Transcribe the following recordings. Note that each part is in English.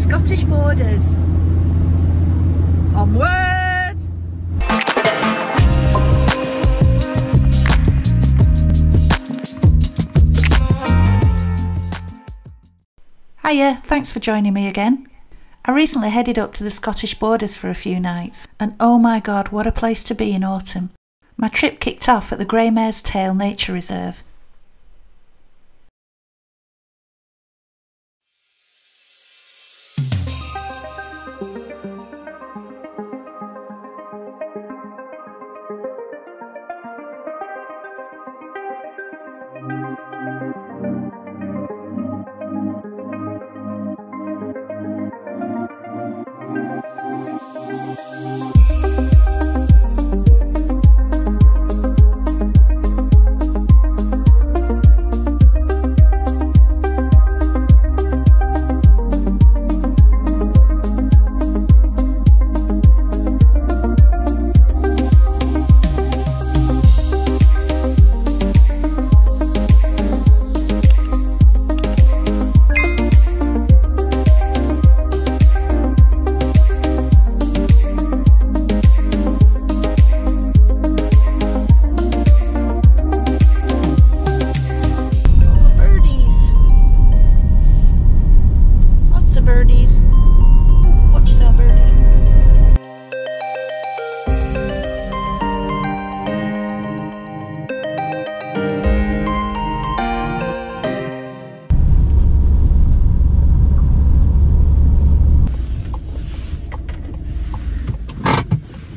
Scottish borders. Onward! Hiya, thanks for joining me again. I recently headed up to the Scottish borders for a few nights, and oh my god, what a place to be in autumn. My trip kicked off at the Mare's Tail Nature Reserve.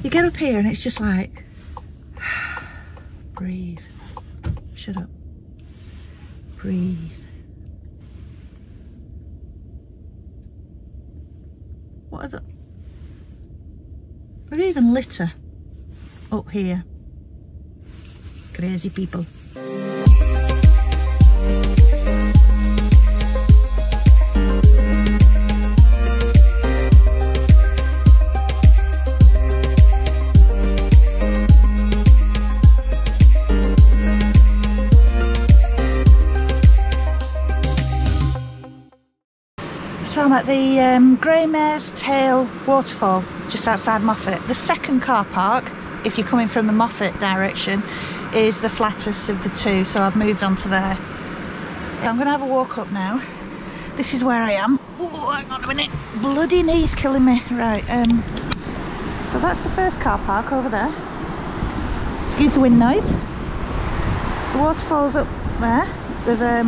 You get up here and it's just like, breathe, shut up, breathe. What are the, there's even litter up here, crazy people. So I'm at the Mare's Tail waterfall just outside Moffatt. The second car park, if you're coming from the Moffatt direction, is the flattest of the two, so I've moved on to there. I'm going to have a walk up now. This is where I am. Oh, hang on a minute, bloody knees killing me. Right, so that's the first car park over there. Excuse the wind noise. The waterfall's up there. There's a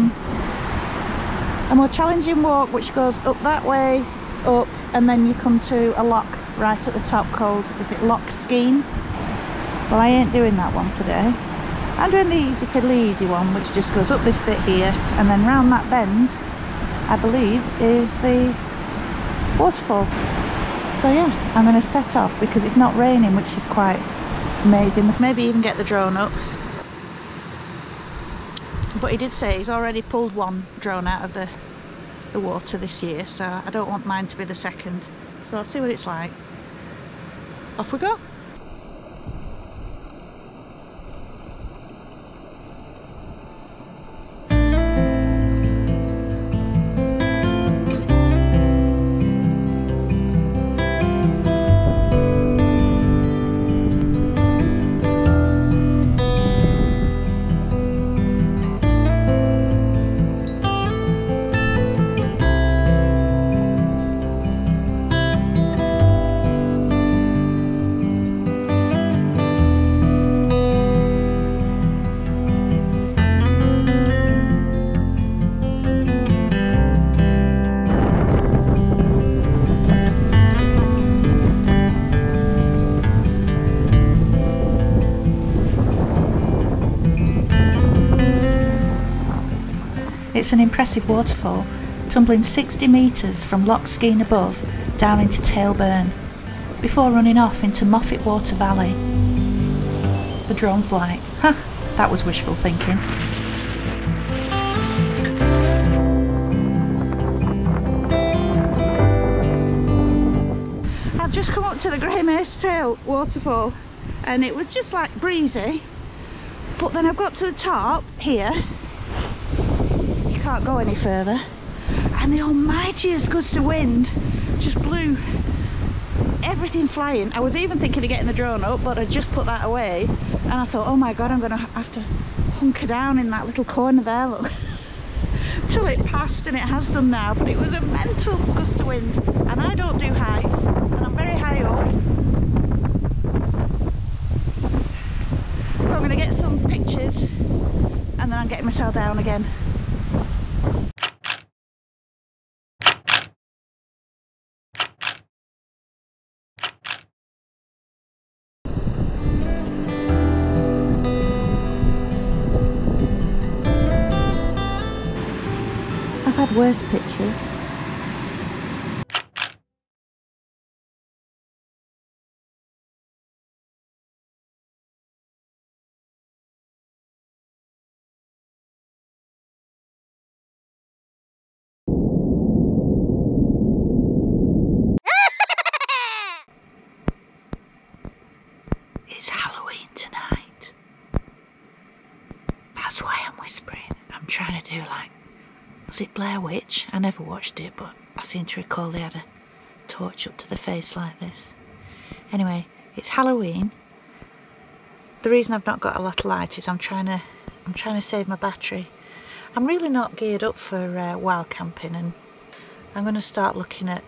more challenging walk which goes up that way, up, and then you come to a lock right at the top called, is it Loch Skene? Well, I ain't doing that one today. I'm doing the easy piddly easy one, which just goes up this bit here and then round that bend, I believe, is the waterfall. So yeah, I'm going to set off because it's not raining, which is quite amazing. Maybe even get the drone up. But he did say he's already pulled one drone out of the water this year, so I don't want mine to be the second. So I'll see what it's like. Off we go. It's an impressive waterfall, tumbling 60 metres from Loch Skene above down into Tailburn, before running off into Moffatt Water Valley. The drone flight, huh, that was wishful thinking. I've just come up to the Mare's Tail waterfall and it was just like breezy, but then I've got to the top here. Can't go any further, and the almightiest gust of wind just blew everything flying. I was even thinking of getting the drone up, but I just put that away, and I thought, oh my god, I'm gonna have to hunker down in that little corner there, look. Till it passed, and it has done now, but it was a mental gust of wind, and I don't do heights, and I'm very high up, so I'm going to get some pictures and then I'm getting myself down again. I've had worse pictures. It's Halloween tonight. That's why I'm whispering. I'm trying to do like, was it Blair Witch? I never watched it, but I seem to recall they had a torch up to the face like this. Anyway, it's Halloween. The reason I've not got a lot of light is I'm trying to save my battery. I'm really not geared up for wild camping, and I'm going to start looking at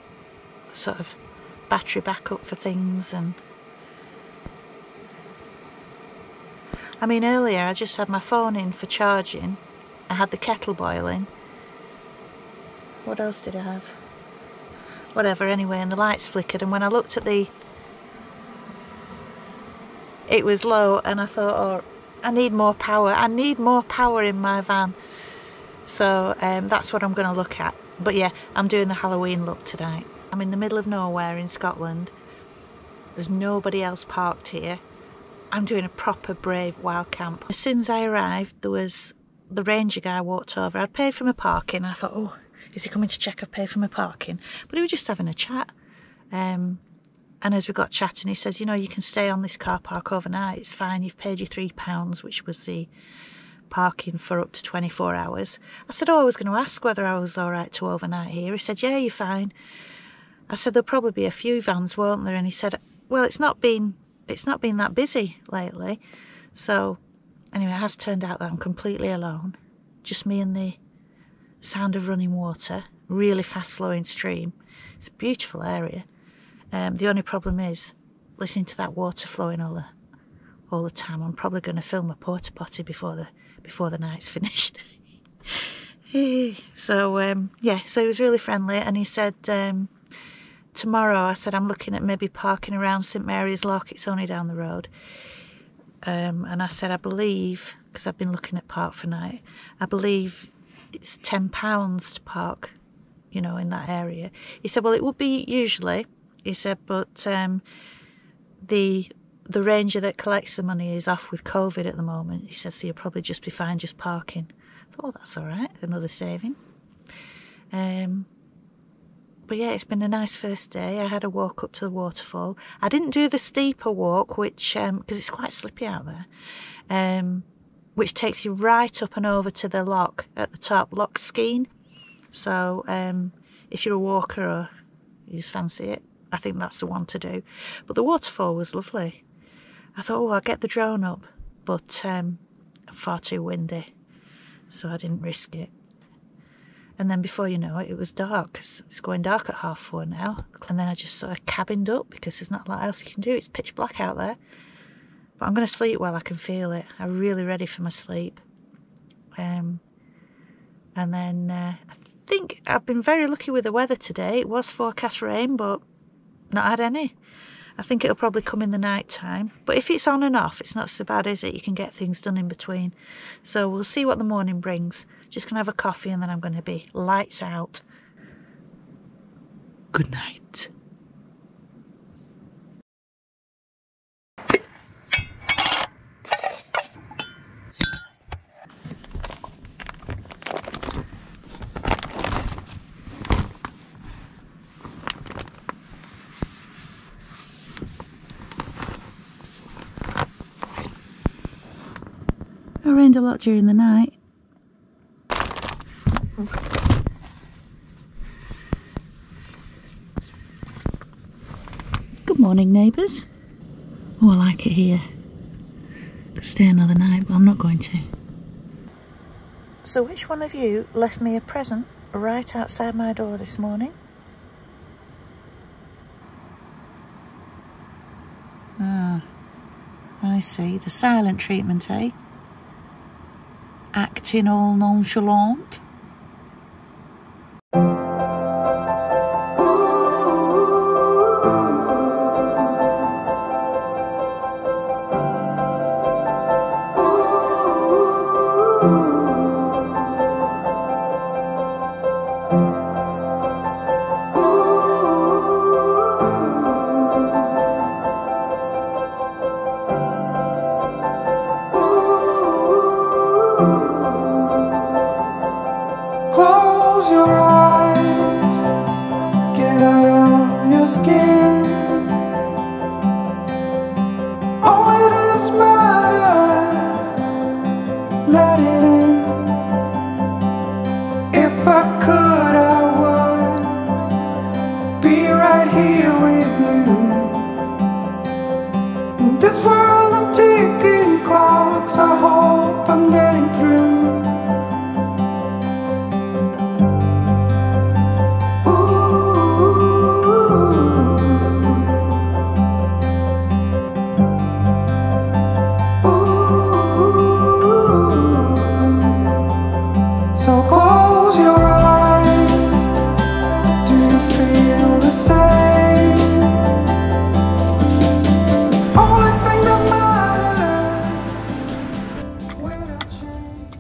sort of battery backup for things. And I mean, earlier I just had my phone in for charging. I had the kettle boiling. What else did I have? Whatever, anyway, and the lights flickered, and when I looked at it was low, and I thought, oh, I need more power. I need more power in my van. So that's what I'm going to look at. But yeah, I'm doing the Halloween look tonight. I'm in the middle of nowhere in Scotland. There's nobody else parked here. I'm doing a proper brave wild camp. As soon as I arrived, there was the ranger guy walked over. I'd paid for my parking. I thought, oh, is he coming to check I've paid for my parking? But he was just having a chat. And as we got chatting, he says, you know, you can stay on this car park overnight. It's fine. You've paid your £3, which was the parking for up to 24 hours. I said, oh, I was going to ask whether I was all right to overnight here. He said, yeah, you're fine. I said, there'll probably be a few vans, won't there? And he said, well, it's not been that busy lately. So anyway, it has turned out that I'm completely alone. Just me and the sound of running water, really fast flowing stream. It's a beautiful area. The only problem is listening to that water flowing all the time. I'm probably going to film a porta potty before the night's finished. So yeah, so he was really friendly, and he said tomorrow, I said, I'm looking at maybe parking around St Mary's Lock. It's only down the road. And I said, I believe, because I've been looking at Park for Night, I believe it's £10 to park, you know, in that area. He said, well, it would be usually. He said, but the ranger that collects the money is off with COVID at the moment. He said, so you'll probably just be fine just parking. I thought, oh, that's all right, another saving. But yeah, it's been a nice first day. I had a walk up to the waterfall. I didn't do the steeper walk, which because it's quite slippy out there, which takes you right up and over to the lock at the top, Loch Skene. So if you're a walker or you just fancy it, I think that's the one to do. But the waterfall was lovely. I thought, oh, I'll get the drone up, but far too windy, so I didn't risk it. And then before you know it, it was dark. It's going dark at 4:30 now. And then I just sort of cabined up because there's not a lot else you can do. It's pitch black out there. But I'm going to sleep while I can feel it. I'm really ready for my sleep. And then I think I've been very lucky with the weather today. It was forecast rain, but not had any. I think it'll probably come in the night time. But if it's on and off, it's not so bad, is it? You can get things done in between. So we'll see what the morning brings. Just going to have a coffee and then I'm going to be lights out. Good night. It rained a lot during the night. Morning, neighbours. Oh, I like it here. Could stay another night, but I'm not going to. So which one of you left me a present right outside my door this morning? Ah, I see. The silent treatment, eh? Acting all nonchalant. Close your eyes, get out of your skin. Only this matters, let it in. If I could, I would be right here with you. In this world of ticking clocks, I hope I'm getting through. So close your eyes, do you feel the same? Only thing that matters without change.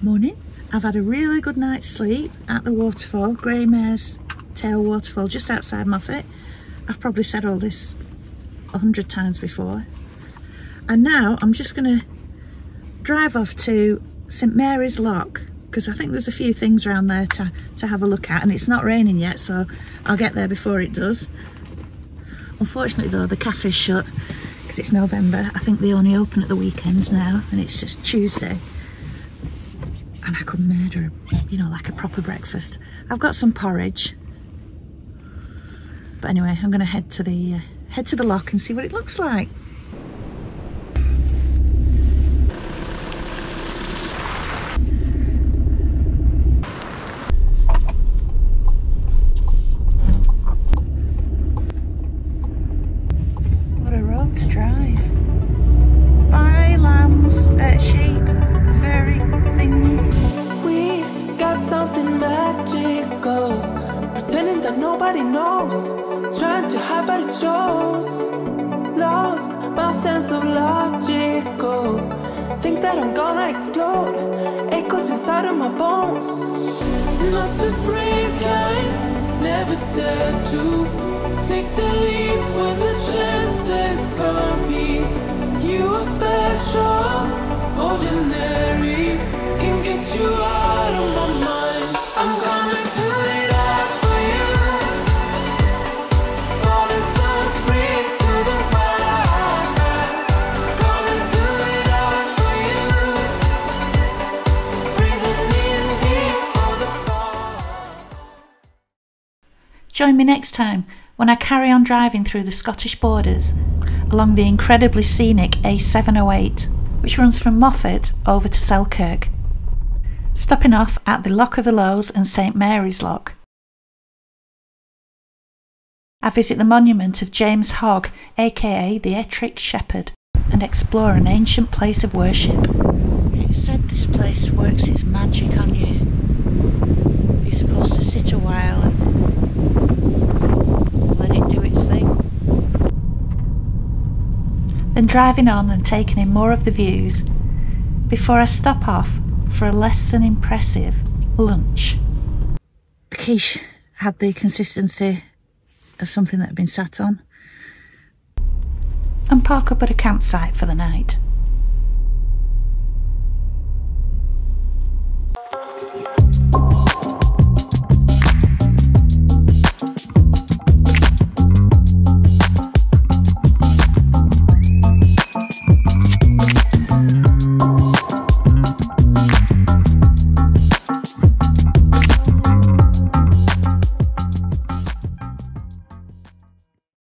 Morning. I've had a really good night's sleep at the waterfall, Grey Mare's Tail waterfall, just outside Moffatt. I've probably said all this 100 times before. And now I'm just going to drive off to St Mary's Lock, because I think there's a few things around there to have a look at, and it's not raining yet, so I'll get there before it does. Unfortunately though, the cafe's shut because it's November. I think they only open at the weekends now, and it's just Tuesday. And I could murder, you know, like a proper breakfast. I've got some porridge. But anyway, I'm gonna head to the lock and see what it looks like. What a road to drive. Bye, lambs, sheep, furry things. We got something magical, pretending that nobody knows, trying to hide but it shows. Lost my sense of logical, think that I'm gonna explode, echoes inside of my bones. Not the brave kind, never dare to take the leap when the chances come. You are special, ordinary, can get you out of my mind. I'm gonna do it all for you, falling so free to the wild. Gonna do it all for you, breathing in deep for the fall. Join me next time when I carry on driving through the Scottish borders along the incredibly scenic A708, which runs from Moffatt over to Selkirk, stopping off at the Lock of the Lowes and St Mary's Lock. I visit the monument of James Hogg, aka the Ettrick Shepherd, and explore an ancient place of worship. It's said this place works its magic on you. You're supposed to sit a while and let it do its thing. Then driving on and taking in more of the views before I stop off for a less than impressive lunch. The quiche had the consistency of something that had been sat on, and park up at a campsite for the night.